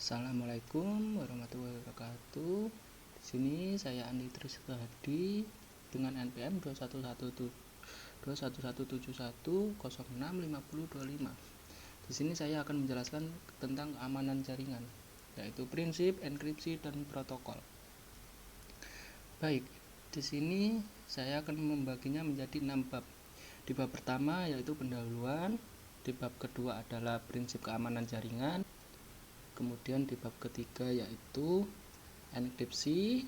Assalamualaikum warahmatullahi wabarakatuh. Di sini saya Andi Trisno Hadi dengan NPM 21171065025. Di sini saya akan menjelaskan tentang keamanan jaringan, yaitu prinsip, enkripsi, dan protokol. Baik, di sini saya akan membaginya menjadi 6 bab. Di bab pertama yaitu pendahuluan, di bab kedua adalah prinsip keamanan jaringan, kemudian di bab ketiga yaitu enkripsi.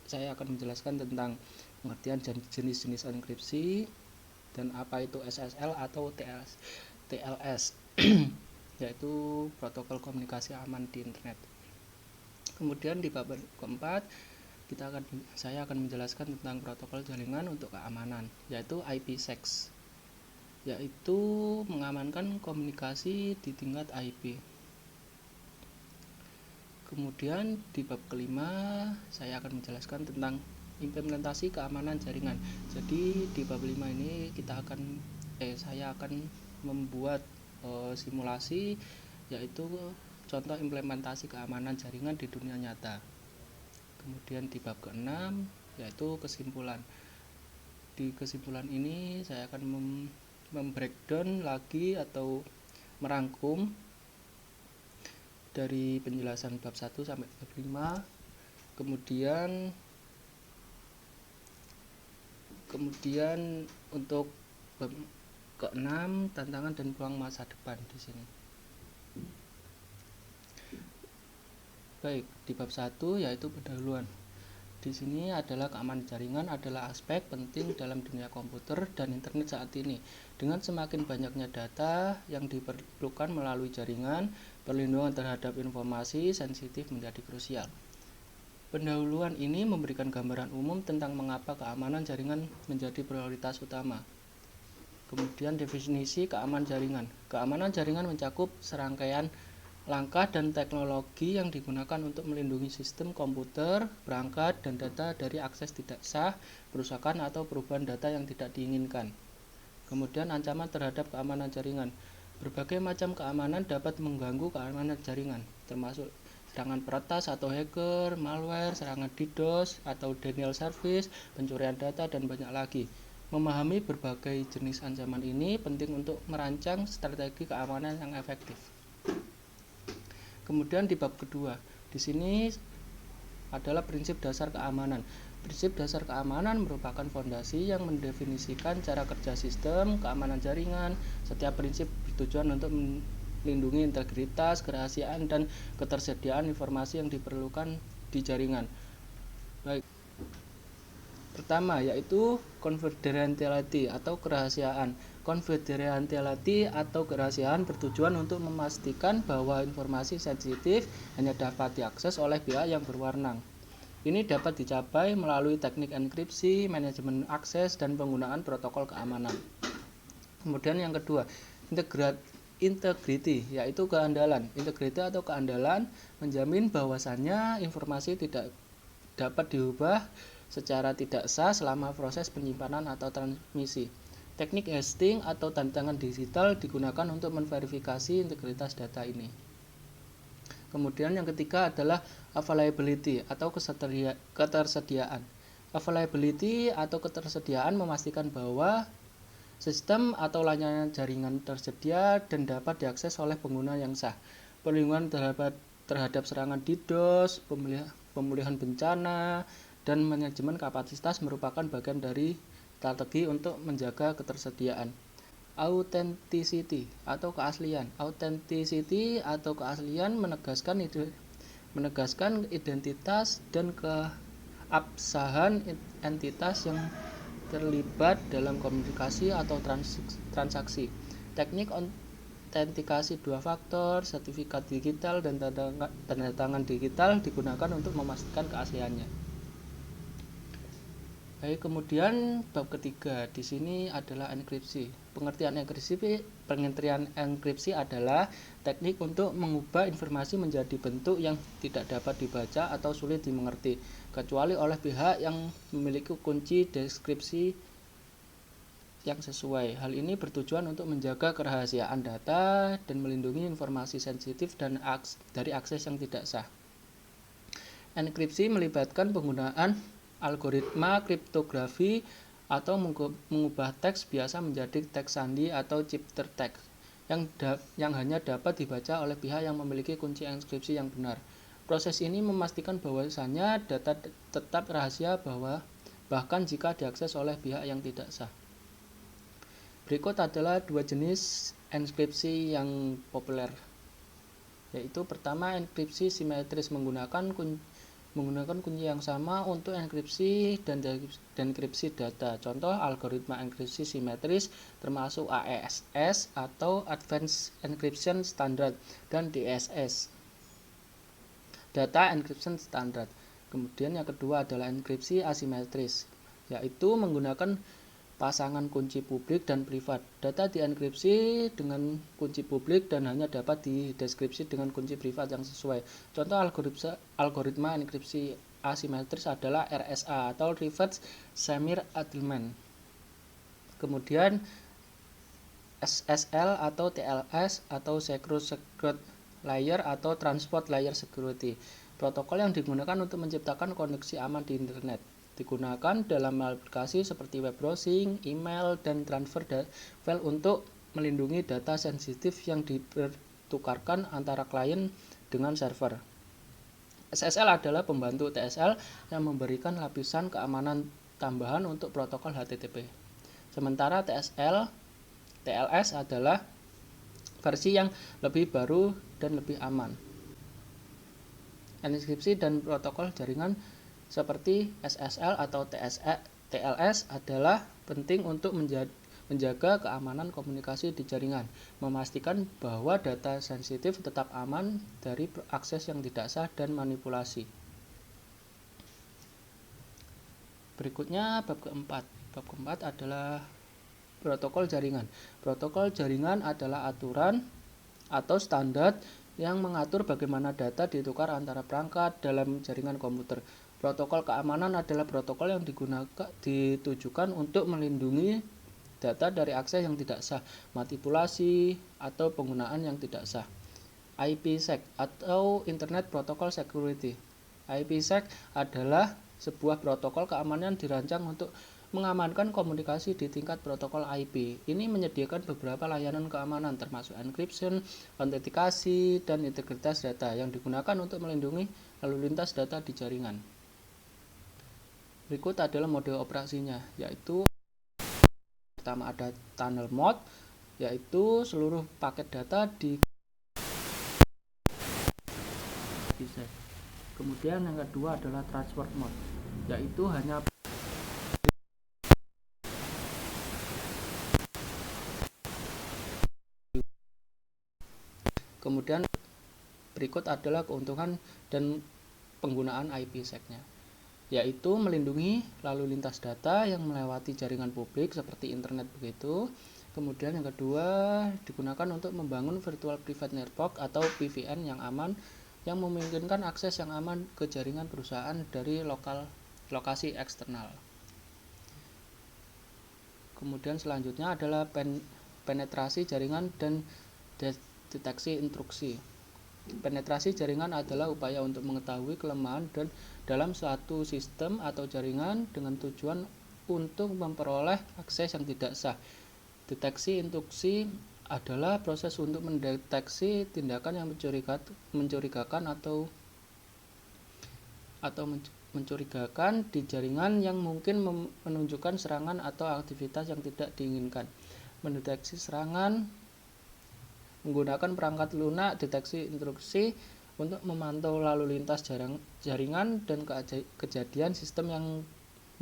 Saya akan menjelaskan tentang pengertian jenis-jenis enkripsi dan apa itu SSL atau TLS yaitu protokol komunikasi aman di internet. Kemudian di bab keempat saya akan menjelaskan tentang protokol jaringan untuk keamanan, yaitu IPsec, yaitu mengamankan komunikasi di tingkat IP. Kemudian di bab kelima saya akan menjelaskan tentang implementasi keamanan jaringan. Jadi di bab 5 ini saya akan membuat simulasi, yaitu contoh implementasi keamanan jaringan di dunia nyata. Kemudian di bab ke-6 yaitu kesimpulan. Di kesimpulan ini saya akan membreakdown lagi atau merangkum dari penjelasan bab 1 sampai bab 5. Kemudian untuk bab ke-6 tantangan dan peluang masa depan di sini. Baik, di bab 1 yaitu pendahuluan. Di sini adalah keamanan jaringan adalah aspek penting dalam dunia komputer dan internet saat ini. Dengan semakin banyaknya data yang diperlukan melalui jaringan, perlindungan terhadap informasi sensitif menjadi krusial. Pendahuluan ini memberikan gambaran umum tentang mengapa keamanan jaringan menjadi prioritas utama. Kemudian definisi keamanan jaringan. Keamanan jaringan mencakup serangkaian langkah dan teknologi yang digunakan untuk melindungi sistem komputer, perangkat, dan data dari akses tidak sah, perusakan, atau perubahan data yang tidak diinginkan. Kemudian ancaman terhadap keamanan jaringan. Berbagai macam keamanan dapat mengganggu keamanan jaringan, termasuk serangan peretas atau hacker, malware, serangan DDoS atau denial service, pencurian data, dan banyak lagi. Memahami berbagai jenis ancaman ini penting untuk merancang strategi keamanan yang efektif. Kemudian di bab kedua, di sini adalah prinsip dasar keamanan. Prinsip dasar keamanan merupakan fondasi yang mendefinisikan cara kerja sistem keamanan jaringan. Setiap prinsip bertujuan untuk melindungi integritas, kerahasiaan, dan ketersediaan informasi yang diperlukan di jaringan. Baik. Pertama yaitu confidentiality atau kerahasiaan. Confidentiality atau kerahasiaan bertujuan untuk memastikan bahwa informasi sensitif hanya dapat diakses oleh pihak yang berwenang. Ini dapat dicapai melalui teknik enkripsi, manajemen akses, dan penggunaan protokol keamanan. Kemudian yang kedua, integrity yaitu keandalan. Integrity atau keandalan menjamin bahwasannya informasi tidak dapat diubah secara tidak sah selama proses penyimpanan atau transmisi. Teknik hasting atau tantangan digital digunakan untuk memverifikasi integritas data ini. Kemudian yang ketiga adalah availability atau ketersediaan. Availability atau ketersediaan memastikan bahwa sistem atau layanan jaringan tersedia dan dapat diakses oleh pengguna yang sah. Perlindungan terhadap serangan DDoS, pemulihan bencana, dan manajemen kapasitas merupakan bagian dari strategi untuk menjaga ketersediaan. Authenticity atau keaslian. Authenticity atau keaslian menegaskan identitas dan keabsahan entitas yang terlibat dalam komunikasi atau transaksi. Teknik autentikasi dua faktor, sertifikat digital, dan tanda tangan digital digunakan untuk memastikan keasliannya. Baik, kemudian bab ketiga di sini adalah enkripsi. Pengertian enkripsi adalah teknik untuk mengubah informasi menjadi bentuk yang tidak dapat dibaca atau sulit dimengerti, kecuali oleh pihak yang memiliki kunci deskripsi yang sesuai. Hal ini bertujuan untuk menjaga kerahasiaan data dan melindungi informasi sensitif dari akses yang tidak sah. Enkripsi melibatkan penggunaan algoritma kriptografi atau mengubah teks biasa menjadi teks sandi atau ciptatext yang hanya dapat dibaca oleh pihak yang memiliki kunci enkripsi yang benar. Proses ini memastikan bahwasannya data tetap rahasia bahkan jika diakses oleh pihak yang tidak sah. Berikut adalah dua jenis enkripsi yang populer, yaitu pertama enkripsi simetris menggunakan kunci yang sama untuk enkripsi dan dekripsi data. Contoh algoritma enkripsi simetris termasuk AES atau Advanced Encryption Standard dan DSS, Data Encryption Standard. Kemudian yang kedua adalah enkripsi asimetris, yaitu menggunakan pasangan kunci publik dan privat. Data dienkripsi dengan kunci publik dan hanya dapat dideskripsi dengan kunci privat yang sesuai. Contoh algoritma enkripsi asimetris adalah RSA atau Reverse Shamir Addressment. Kemudian SSL atau TLS atau Secret Layer atau Transport Layer Security. Protokol yang digunakan untuk menciptakan koneksi aman di internet. Digunakan dalam aplikasi seperti web browsing, email, dan transfer file untuk melindungi data sensitif yang dipertukarkan antara klien dengan server. SSL adalah pembantu TSL yang memberikan lapisan keamanan tambahan untuk protokol HTTP. Sementara TLS adalah versi yang lebih baru dan lebih aman. Enkripsi dan protokol jaringan seperti SSL atau TLS adalah penting untuk menjaga keamanan komunikasi di jaringan, memastikan bahwa data sensitif tetap aman dari akses yang tidak sah dan manipulasi. Berikutnya bab keempat. Bab keempat adalah protokol jaringan. Protokol jaringan adalah aturan atau standar yang mengatur bagaimana data ditukar antara perangkat dalam jaringan komputer. Protokol keamanan adalah protokol yang ditujukan untuk melindungi data dari akses yang tidak sah, manipulasi, atau penggunaan yang tidak sah. IPsec atau Internet Protocol Security. IPsec adalah sebuah protokol keamanan dirancang untuk mengamankan komunikasi di tingkat protokol IP. Ini menyediakan beberapa layanan keamanan termasuk encryption, autentikasi, dan integritas data yang digunakan untuk melindungi lalu lintas data di jaringan. Berikut adalah mode operasinya, yaitu pertama ada tunnel mode, yaitu seluruh paket data di IPsec. Kemudian yang kedua adalah transport mode, yaitu hanya Kemudian berikut adalah keuntungan dan penggunaan IPsec-nya, yaitu melindungi lalu lintas data yang melewati jaringan publik seperti internet begitu. Kemudian yang kedua digunakan untuk membangun virtual private network atau VPN yang aman yang memungkinkan akses yang aman ke jaringan perusahaan dari lokasi eksternal. Kemudian selanjutnya adalah penetrasi jaringan dan deteksi intrusi. Penetrasi jaringan adalah upaya untuk mengetahui kelemahan dalam suatu sistem atau jaringan dengan tujuan untuk memperoleh akses yang tidak sah. Deteksi intrusi adalah proses untuk mendeteksi tindakan yang mencurigakan atau mencurigakan di jaringan yang mungkin menunjukkan serangan atau aktivitas yang tidak diinginkan. Mendeteksi serangan menggunakan perangkat lunak deteksi intrusi untuk memantau lalu lintas jaringan dan kejadian sistem yang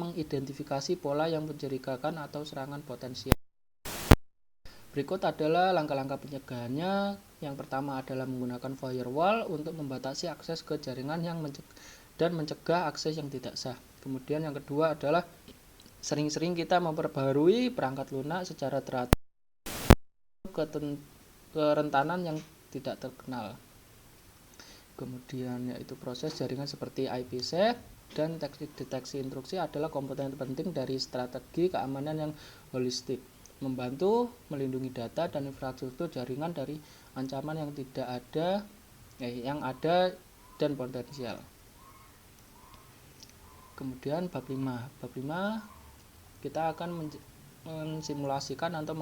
mengidentifikasi pola yang mencurigakan atau serangan potensial. Berikut adalah langkah-langkah pencegahannya. Yang pertama adalah menggunakan firewall untuk membatasi akses ke jaringan dan mencegah akses yang tidak sah. Kemudian yang kedua adalah sering-sering kita memperbarui perangkat lunak secara teratur kerentanan yang tidak terkenal. Kemudian yaitu proses jaringan seperti IPsec, dan teknik deteksi intrusi adalah komponen penting dari strategi keamanan yang holistik, membantu melindungi data dan infrastruktur jaringan dari ancaman yang ada dan potensial. Kemudian bab 5 kita akan mensimulasikan atau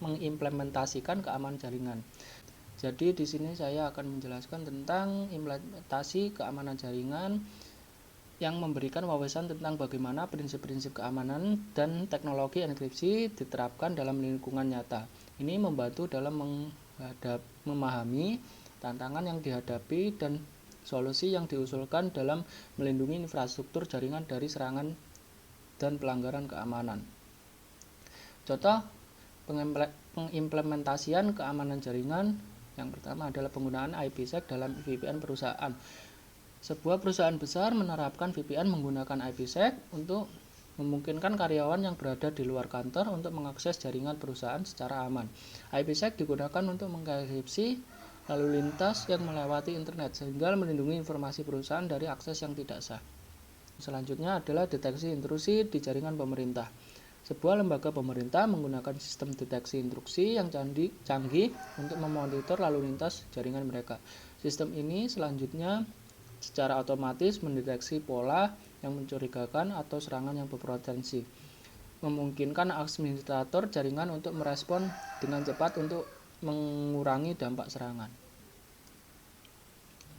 mengimplementasikan keamanan jaringan. Jadi di sini saya akan menjelaskan tentang implementasi keamanan jaringan yang memberikan wawasan tentang bagaimana prinsip-prinsip keamanan dan teknologi enkripsi diterapkan dalam lingkungan nyata. Ini membantu dalam memahami tantangan yang dihadapi dan solusi yang diusulkan dalam melindungi infrastruktur jaringan dari serangan dan pelanggaran keamanan. Contoh pengimplementasian keamanan jaringan yang pertama adalah penggunaan IPsec dalam VPN perusahaan. Sebuah perusahaan besar menerapkan VPN menggunakan IPsec untuk memungkinkan karyawan yang berada di luar kantor untuk mengakses jaringan perusahaan secara aman. IPsec digunakan untuk mengenkripsi lalu lintas yang melewati internet sehingga melindungi informasi perusahaan dari akses yang tidak sah. Selanjutnya adalah deteksi intrusi di jaringan pemerintah. Sebuah lembaga pemerintah menggunakan sistem deteksi intrusi yang canggih untuk memonitor lalu lintas jaringan mereka. Sistem ini selanjutnya secara otomatis mendeteksi pola yang mencurigakan atau serangan yang berpotensi, memungkinkan administrator jaringan untuk merespon dengan cepat untuk mengurangi dampak serangan.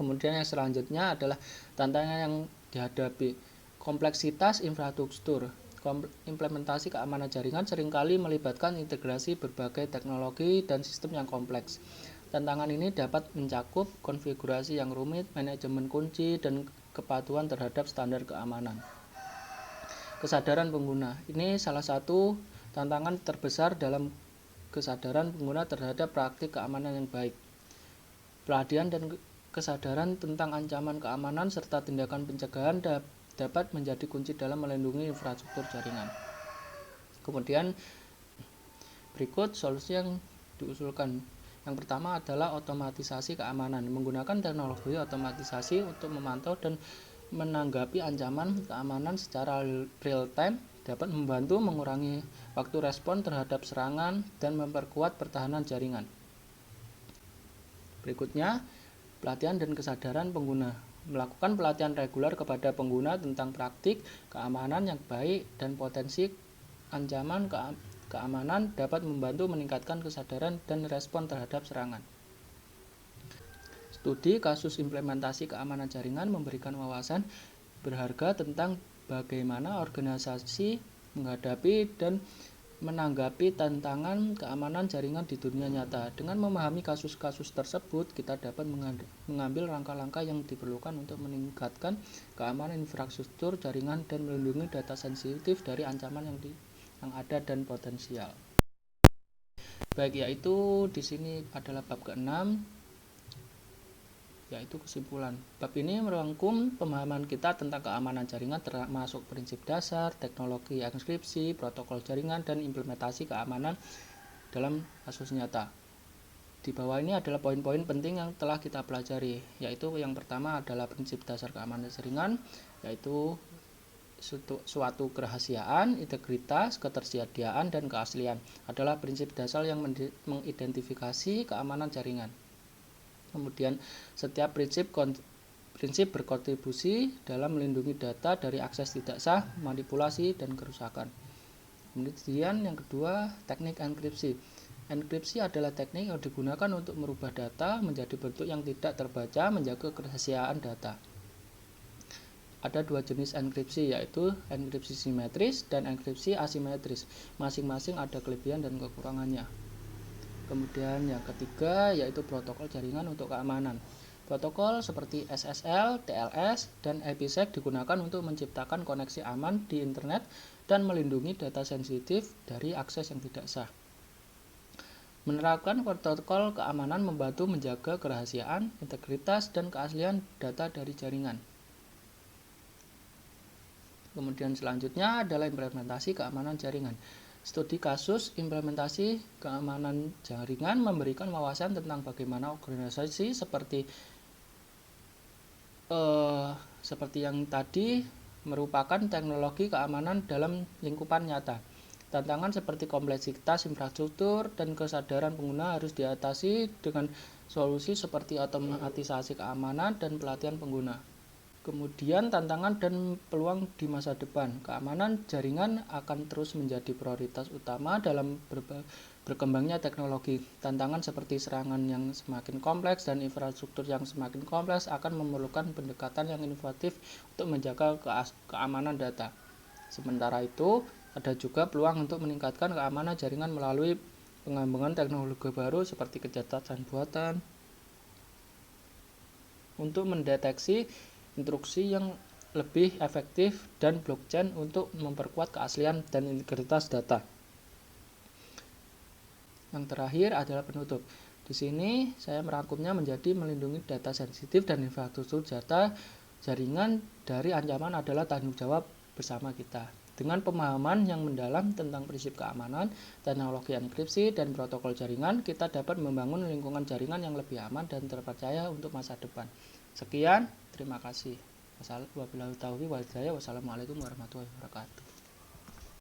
Kemudian yang selanjutnya adalah tantangan yang dihadapi, kompleksitas infrastruktur. Implementasi keamanan jaringan seringkali melibatkan integrasi berbagai teknologi dan sistem yang kompleks. Tantangan ini dapat mencakup konfigurasi yang rumit, manajemen kunci, dan kepatuhan terhadap standar keamanan. Kesadaran pengguna. Ini salah satu tantangan terbesar dalam kesadaran pengguna terhadap praktik keamanan yang baik. Pelatihan dan kesadaran tentang ancaman keamanan serta tindakan pencegahan dapat menjadi kunci dalam melindungi infrastruktur jaringan. Kemudian berikut solusi yang diusulkan. Yang pertama adalah otomatisasi keamanan. Menggunakan teknologi otomatisasi untuk memantau dan menanggapi ancaman keamanan secara real time dapat membantu mengurangi waktu respon terhadap serangan dan memperkuat pertahanan jaringan. Berikutnya, pelatihan dan kesadaran pengguna. Melakukan pelatihan reguler kepada pengguna tentang praktik keamanan yang baik dan potensi ancaman keamanan dapat membantu meningkatkan kesadaran dan respon terhadap serangan. Studi kasus implementasi keamanan jaringan memberikan wawasan berharga tentang bagaimana organisasi menghadapi dan menanggapi tantangan keamanan jaringan di dunia nyata. Dengan memahami kasus-kasus tersebut, kita dapat mengambil langkah-langkah yang diperlukan untuk meningkatkan keamanan infrastruktur jaringan dan melindungi data sensitif dari ancaman yang ada dan potensial. Baik, yaitu di sini adalah bab ke-6, yaitu kesimpulan. Bab ini merangkum pemahaman kita tentang keamanan jaringan termasuk prinsip dasar, teknologi enkripsi, protokol jaringan, dan implementasi keamanan dalam kasus nyata. Di bawah ini adalah poin-poin penting yang telah kita pelajari, yaitu yang pertama adalah prinsip dasar keamanan jaringan, yaitu suatu kerahasiaan, integritas, ketersediaan, dan keaslian adalah prinsip dasar yang mengidentifikasi keamanan jaringan. Kemudian setiap prinsip berkontribusi dalam melindungi data dari akses tidak sah, manipulasi, dan kerusakan. Kemudian yang kedua, teknik enkripsi. Enkripsi adalah teknik yang digunakan untuk merubah data menjadi bentuk yang tidak terbaca, menjaga kerahasiaan data. Ada dua jenis enkripsi, yaitu enkripsi simetris dan enkripsi asimetris. Masing-masing ada kelebihan dan kekurangannya. Kemudian yang ketiga yaitu protokol jaringan untuk keamanan. Protokol seperti SSL, TLS, dan IPsec digunakan untuk menciptakan koneksi aman di internet dan melindungi data sensitif dari akses yang tidak sah. Menerapkan protokol keamanan membantu menjaga kerahasiaan, integritas, dan keaslian data dari jaringan. Kemudian selanjutnya adalah implementasi keamanan jaringan. Studi kasus implementasi keamanan jaringan memberikan wawasan tentang bagaimana organisasi seperti seperti yang tadi merupakan teknologi keamanan dalam lingkupan nyata. Tantangan seperti kompleksitas infrastruktur dan kesadaran pengguna harus diatasi dengan solusi seperti otomatisasi keamanan dan pelatihan pengguna. Kemudian tantangan dan peluang di masa depan. Keamanan jaringan akan terus menjadi prioritas utama dalam berkembangnya teknologi. Tantangan seperti serangan yang semakin kompleks dan infrastruktur yang semakin kompleks akan memerlukan pendekatan yang inovatif untuk menjaga keamanan data. Sementara itu, ada juga peluang untuk meningkatkan keamanan jaringan melalui pengembangan teknologi baru seperti kecerdasan buatan untuk mendeteksi instruksi yang lebih efektif dan blockchain untuk memperkuat keaslian dan integritas data. Yang terakhir adalah penutup. Di sini saya merangkumnya menjadi melindungi data sensitif dan infrastruktur data jaringan dari ancaman adalah tanggung jawab bersama kita. Dengan pemahaman yang mendalam tentang prinsip keamanan, teknologi enkripsi, dan protokol jaringan, kita dapat membangun lingkungan jaringan yang lebih aman dan terpercaya untuk masa depan. Sekian, terima kasih. Wassalamualaikum warahmatullahi wabarakatuh.